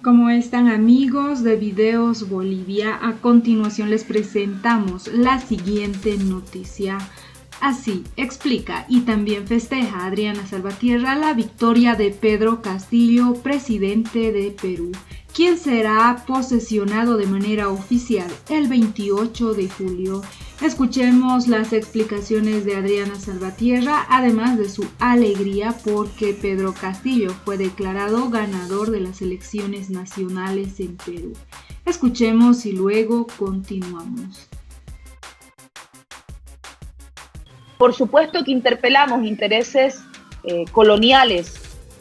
¿Cómo están amigos de Videos Bolivia? A continuación les presentamos la siguiente noticia. Así explica y también festeja Adriana Salvatierra la victoria de Pedro Castillo, presidente de Perú, quien será posesionado de manera oficial el 28 de julio. Escuchemos las explicaciones de Adriana Salvatierra, además de su alegría porque Pedro Castillo fue declarado ganador de las elecciones nacionales en Perú. Escuchemos y luego continuamos. Por supuesto que interpelamos intereses coloniales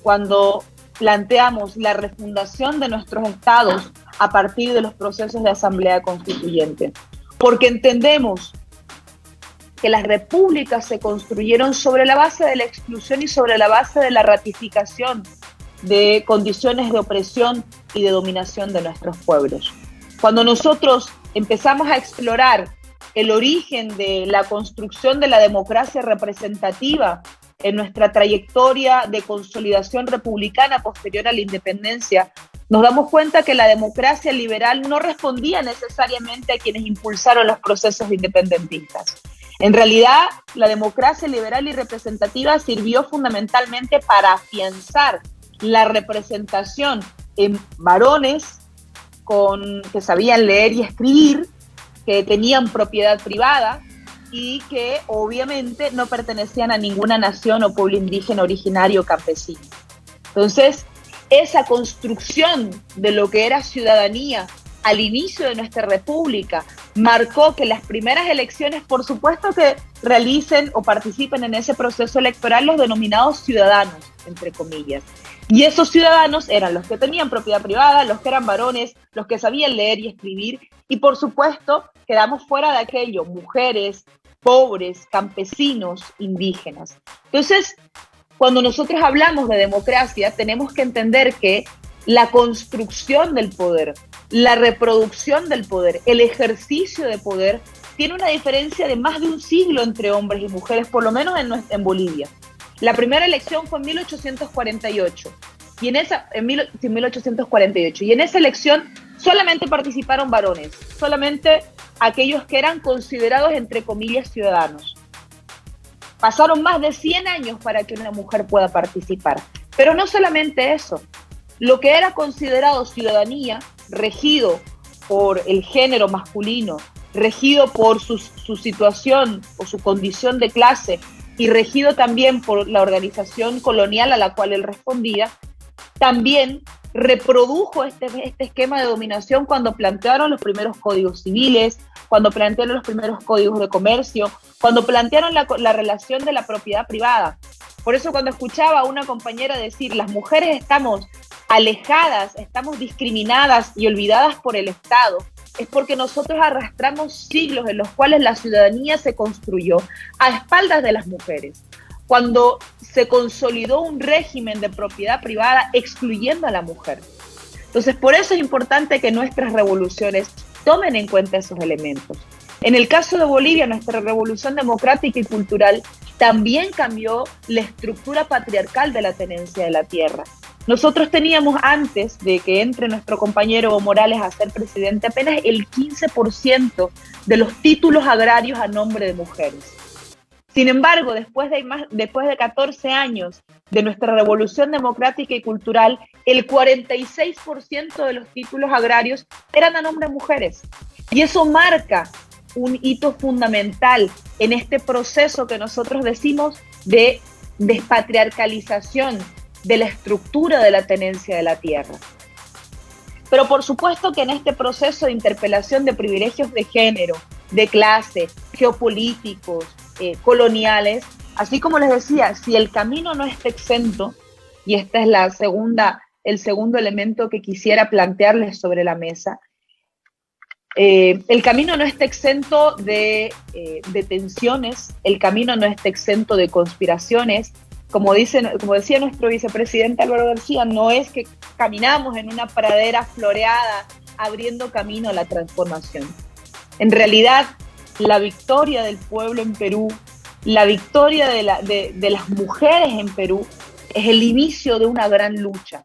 cuando planteamos la refundación de nuestros estados a partir de los procesos de asamblea constituyente, porque entendemos que las repúblicas se construyeron sobre la base de la exclusión y sobre la base de la ratificación de condiciones de opresión y de dominación de nuestros pueblos. Cuando nosotros empezamos a explorar el origen de la construcción de la democracia representativa en nuestra trayectoria de consolidación republicana posterior a la independencia, nos damos cuenta que la democracia liberal no respondía necesariamente a quienes impulsaron los procesos independentistas. En realidad, la democracia liberal y representativa sirvió fundamentalmente para afianzar la representación en varones que sabían leer y escribir, que tenían propiedad privada y que obviamente no pertenecían a ninguna nación o pueblo indígena originario campesino. Entonces, esa construcción de lo que era ciudadanía al inicio de nuestra república marcó que las primeras elecciones, por supuesto que realicen o participen en ese proceso electoral los denominados ciudadanos, entre comillas. Y esos ciudadanos eran los que tenían propiedad privada, los que eran varones, los que sabían leer y escribir, y por supuesto quedamos fuera de aquello, mujeres, pobres, campesinos, indígenas. Entonces, cuando nosotros hablamos de democracia, tenemos que entender que la construcción del poder, la reproducción del poder, el ejercicio de poder, tiene una diferencia de más de un siglo entre hombres y mujeres, por lo menos en Bolivia. La primera elección fue en 1848, y en esa elección solamente participaron varones, solamente aquellos que eran considerados, entre comillas, ciudadanos. Pasaron más de 100 años para que una mujer pueda participar. Pero no solamente eso, lo que era considerado ciudadanía, regido por el género masculino, regido por su situación o su condición de clase y regido también por la organización colonial a la cual él respondía, también reprodujo este esquema de dominación cuando plantearon los primeros códigos civiles, cuando plantearon los primeros códigos de comercio, cuando plantearon la relación de la propiedad privada. Por eso cuando escuchaba a una compañera decir, las mujeres estamos alejadas, estamos discriminadas y olvidadas por el Estado, es porque nosotros arrastramos siglos en los cuales la ciudadanía se construyó a espaldas de las mujeres. Cuando se consolidó un régimen de propiedad privada excluyendo a la mujer. Entonces, por eso es importante que nuestras revoluciones tomen en cuenta esos elementos. En el caso de Bolivia, nuestra revolución democrática y cultural también cambió la estructura patriarcal de la tenencia de la tierra. Nosotros teníamos, antes de que entre nuestro compañero Evo Morales a ser presidente, apenas el 15% de los títulos agrarios a nombre de mujeres. Sin embargo, después de 14 años de nuestra revolución democrática y cultural, el 46% de los títulos agrarios eran a nombre de mujeres. Y eso marca un hito fundamental en este proceso que nosotros decimos de despatriarcalización de la estructura de la tenencia de la tierra. Pero por supuesto que en este proceso de interpelación de privilegios de género, de clase, geopolíticos, coloniales, así como les decía, si el camino no está exento, y esta es el segundo elemento que quisiera plantearles sobre la mesa, el camino no está exento de tensiones, el camino no está exento de conspiraciones. Como decía nuestro vicepresidente Álvaro García, no es que caminamos en una pradera floreada abriendo camino a la transformación. En realidad, la victoria del pueblo en Perú, la victoria de las mujeres en Perú, es el inicio de una gran lucha.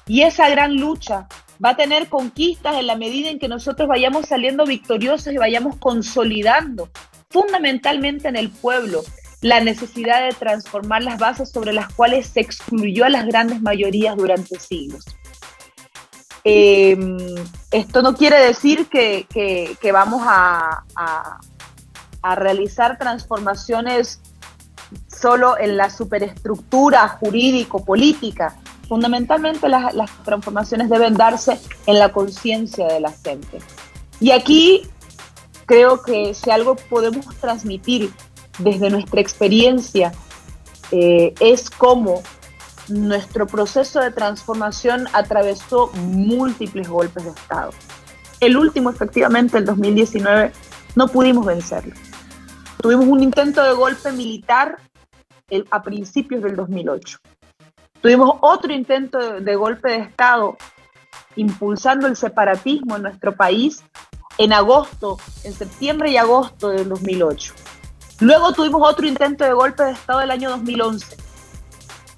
Y esa gran lucha va a tener conquistas en la medida en que nosotros vayamos saliendo victoriosos y vayamos consolidando fundamentalmente en el pueblo la necesidad de transformar las bases sobre las cuales se excluyó a las grandes mayorías durante siglos. Esto no quiere decir que vamos a realizar transformaciones solo en la superestructura jurídico-política. Fundamentalmente las transformaciones deben darse en la conciencia de la gente. Y aquí creo que si algo podemos transmitir desde nuestra experiencia es cómo nuestro proceso de transformación atravesó múltiples golpes de Estado. El último, efectivamente, el 2019, no pudimos vencerlo. Tuvimos un intento de golpe militar a principios del 2008. Tuvimos otro intento de golpe de Estado impulsando el separatismo en nuestro país en septiembre y agosto del 2008. Luego tuvimos otro intento de golpe de Estado el año 2011.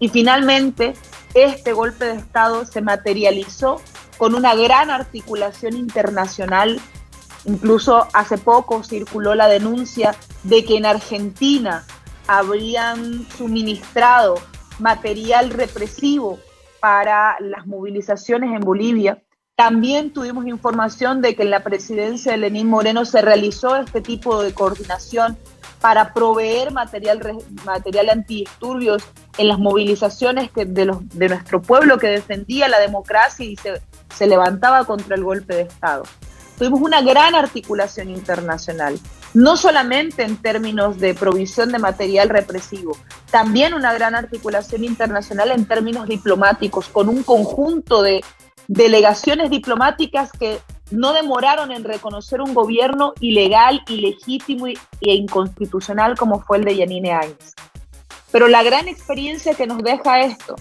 Y finalmente, este golpe de Estado se materializó con una gran articulación internacional. Incluso hace poco circuló la denuncia de que en Argentina habrían suministrado material represivo para las movilizaciones en Bolivia. También tuvimos información de que en la presidencia de Lenín Moreno se realizó este tipo de coordinación para proveer material antidisturbios en las movilizaciones de nuestro pueblo que defendía la democracia y se levantaba contra el golpe de Estado. Tuvimos una gran articulación internacional, no solamente en términos de provisión de material represivo, también una gran articulación internacional en términos diplomáticos, con un conjunto de delegaciones diplomáticas que no demoraron en reconocer un gobierno ilegal, ilegítimo e inconstitucional como fue el de Yanine Áñez. Pero la gran experiencia que nos deja esto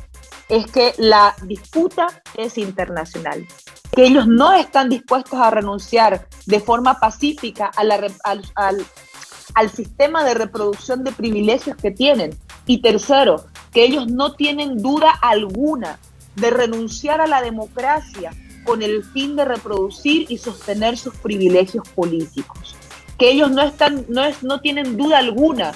es que la disputa es internacional, que ellos no están dispuestos a renunciar de forma pacífica al sistema de reproducción de privilegios que tienen. Y tercero, que ellos no tienen duda alguna de renunciar a la democracia con el fin de reproducir y sostener sus privilegios políticos. Que ellos no tienen duda alguna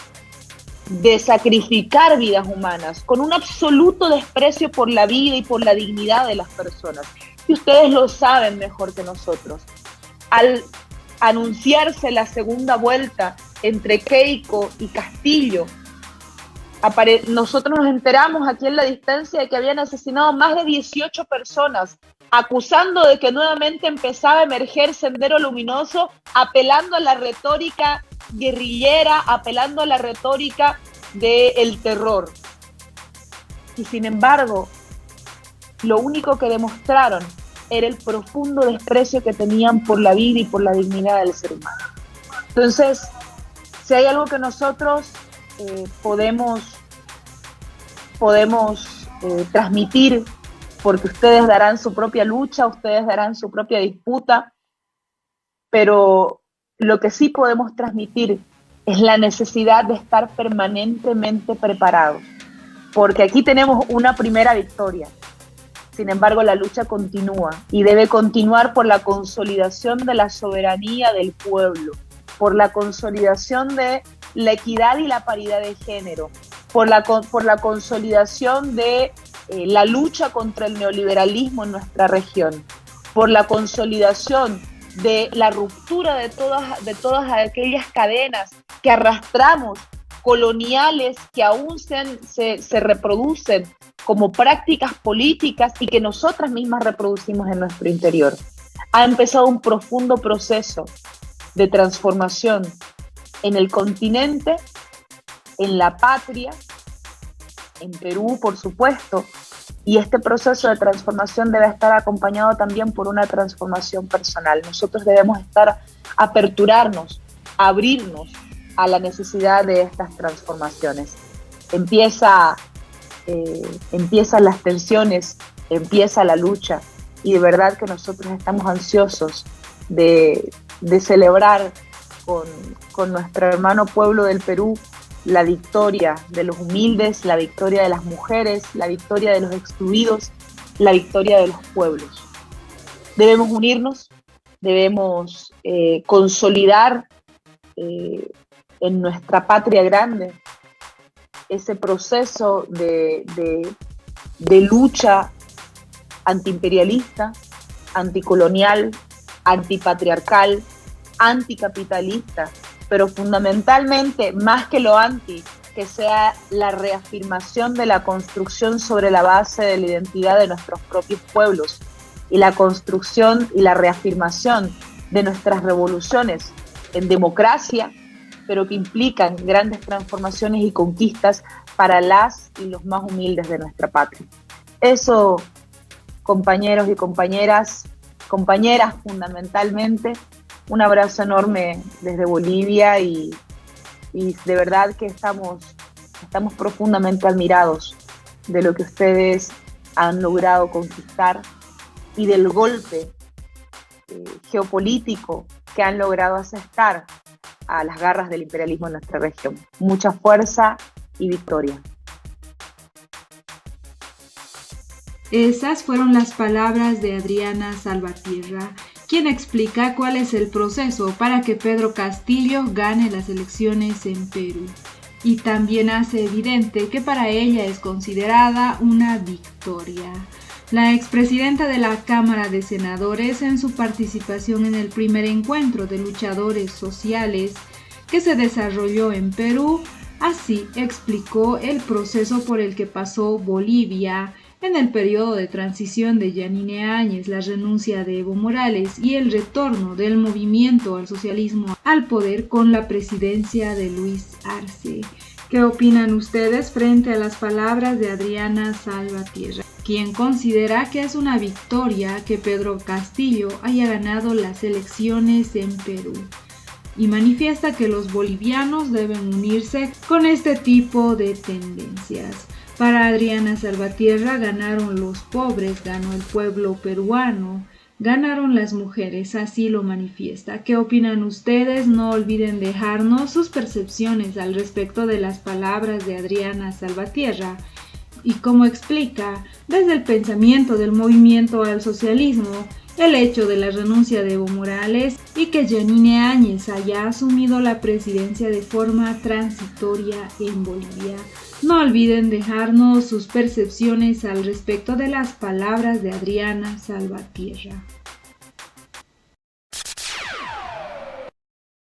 de sacrificar vidas humanas con un absoluto desprecio por la vida y por la dignidad de las personas. Y ustedes lo saben mejor que nosotros. Al anunciarse la segunda vuelta entre Keiko y Castillo, nosotros nos enteramos aquí en La Distancia de que habían asesinado más de 18 personas, acusando de que nuevamente empezaba a emerger Sendero Luminoso, apelando a la retórica guerrillera, apelando a la retórica del terror. Y sin embargo, lo único que demostraron era el profundo desprecio que tenían por la vida y por la dignidad del ser humano. Entonces, si hay algo que nosotros podemos transmitir, porque ustedes darán su propia lucha, ustedes darán su propia disputa, pero lo que sí podemos transmitir es la necesidad de estar permanentemente preparados, porque aquí tenemos una primera victoria. Sin embargo, la lucha continúa y debe continuar por la consolidación de la soberanía del pueblo, por la consolidación de la equidad y la paridad de género, por la consolidación de la lucha contra el neoliberalismo en nuestra región, por la consolidación de la ruptura de todas aquellas cadenas que arrastramos, coloniales, que aún se reproducen como prácticas políticas y que nosotras mismas reproducimos en nuestro interior. Ha empezado un profundo proceso de transformación en el continente, en la patria, en Perú, por supuesto, y este proceso de transformación debe estar acompañado también por una transformación personal. Nosotros debemos aperturarnos, abrirnos a la necesidad de estas transformaciones. Empiezan las tensiones, empieza la lucha, y de verdad que nosotros estamos ansiosos de celebrar con nuestro hermano pueblo del Perú la victoria de los humildes, la victoria de las mujeres, la victoria de los excluidos, la victoria de los pueblos. Debemos unirnos, debemos consolidar en nuestra patria grande ese proceso de lucha antiimperialista, anticolonial, antipatriarcal, anticapitalista, pero fundamentalmente, más que lo anti, que sea la reafirmación de la construcción sobre la base de la identidad de nuestros propios pueblos y la construcción y la reafirmación de nuestras revoluciones en democracia, pero que implican grandes transformaciones y conquistas para las y los más humildes de nuestra patria. Eso, compañeros y compañeras fundamentalmente, un abrazo enorme desde Bolivia y de verdad que estamos profundamente admirados de lo que ustedes han logrado conquistar y del golpe geopolítico que han logrado asestar a las garras del imperialismo en nuestra región. Mucha fuerza y victoria. Esas fueron las palabras de Adriana Salvatierra, quien explica cuál es el proceso para que Pedro Castillo gane las elecciones en Perú. Y también hace evidente que para ella es considerada una victoria. La expresidenta de la Cámara de Senadores, en su participación en el primer encuentro de luchadores sociales que se desarrolló en Perú, así explicó el proceso por el que pasó Bolivia en el periodo de transición de Yanine Áñez, la renuncia de Evo Morales y el retorno del movimiento al socialismo al poder con la presidencia de Luis Arce. ¿Qué opinan ustedes frente a las palabras de Adriana Salvatierra, quien considera que es una victoria que Pedro Castillo haya ganado las elecciones en Perú? Y manifiesta que los bolivianos deben unirse con este tipo de tendencias. Para Adriana Salvatierra ganaron los pobres, ganó el pueblo peruano, ganaron las mujeres, así lo manifiesta. ¿Qué opinan ustedes? No olviden dejarnos sus percepciones al respecto de las palabras de Adriana Salvatierra y cómo explica desde el pensamiento del movimiento al socialismo el hecho de la renuncia de Evo Morales y que Yanine Áñez haya asumido la presidencia de forma transitoria en Bolivia. No olviden dejarnos sus percepciones al respecto de las palabras de Adriana Salvatierra.